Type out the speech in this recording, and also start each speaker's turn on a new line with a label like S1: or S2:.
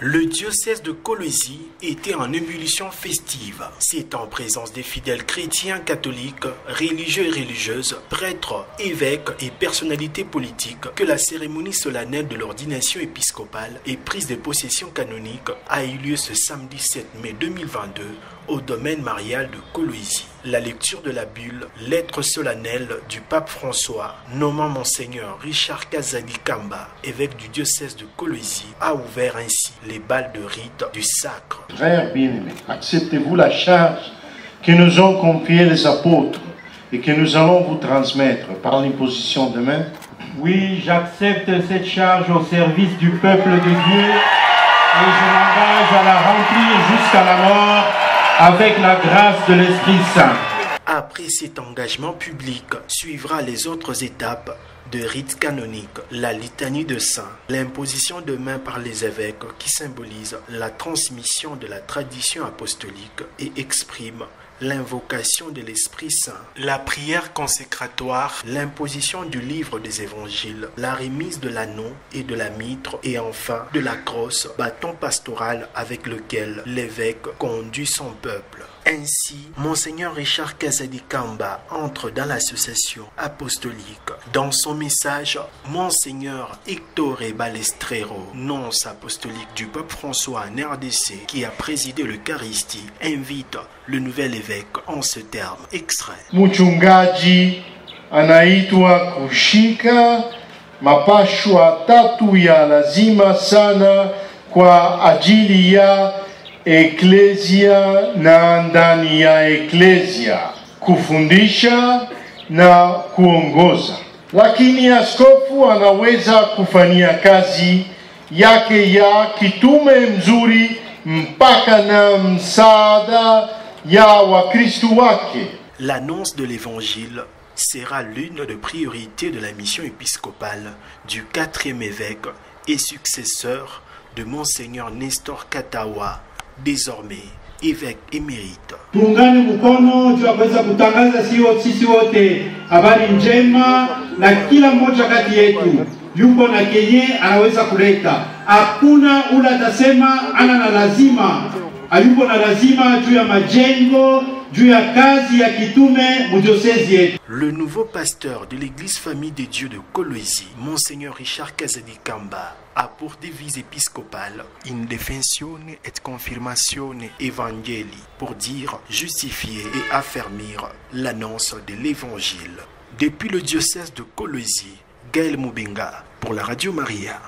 S1: Le diocèse de Kolwezi était en ébullition festive. C'est en présence des fidèles chrétiens, catholiques, religieux et religieuses, prêtres, évêques et personnalités politiques que la cérémonie solennelle de l'ordination épiscopale et prise de possession canonique a eu lieu ce samedi 7 mai 2022 au domaine marial de Kolwezi. La lecture de la bulle, lettre solennelle du pape François, nommant Monseigneur Richard Kazadi Kamba, évêque du diocèse de Kolwezi, a ouvert ainsi les balles de rite du sacre.
S2: Frères bien-aimés, acceptez-vous la charge que nous ont confiée les apôtres et que nous allons vous transmettre par l'imposition de main?
S3: Oui, j'accepte cette charge au service du peuple de Dieu et je m'engage à la remplir jusqu'à la mort avec la grâce de l'Esprit Saint.
S1: Après cet engagement public, suivra les autres étapes de rite canonique, la litanie de saints, l'imposition de main par les évêques qui symbolise la transmission de la tradition apostolique et exprime l'invocation de l'Esprit Saint, la prière consécratoire, l'imposition du livre des évangiles, la remise de l'anneau et de la mitre et enfin de la crosse, bâton pastoral avec lequel l'évêque conduit son peuple. Ainsi, Monseigneur Richard Kazadi Kamba entre dans l'association apostolique. Dans son message, Monseigneur Hector Balestrero, nonce apostolique du pape François en RDC, qui a présidé l'Eucharistie, invite le nouvel évêque en ce terme extrait.
S2: Mchungaji anaitwa kushika mapashwa tatu ya lazima sana kwa ajili ya Eklesia na ndani ya Eklesia, kufundisha na kuongoza. Lakini askofu anaweza kufanyia kazi yake ya kitume mzuri mpaka na msaada ya Wakristo wake.
S1: L'annonce de l'évangile sera l'une des priorités de la mission épiscopale du 4e évêque et successeur de Monseigneur Nestor Katawa, désormais évêque émérite.
S3: Tuungane mkono juu ya kuweza kutangaza sisi wote habari njema, na kila mmoja kati yetu yupo na kenye anaweza kuleta. Hakuna ule atasema ana na lazima, hayupo na lazima juu ya majengo, juu ya kazi ya kitume mudiosezi yetu.
S1: Le nouveau pasteur de l'église Famille des Dieux de Kolwezi, Monseigneur Richard Kazadi Kamba, a pour devise épiscopale in defensione et confirmatione evangeli, pour dire justifier et affermir l'annonce de l'évangile. Depuis le diocèse de Kolwezi, Gaël Moubenga pour la Radio Maria.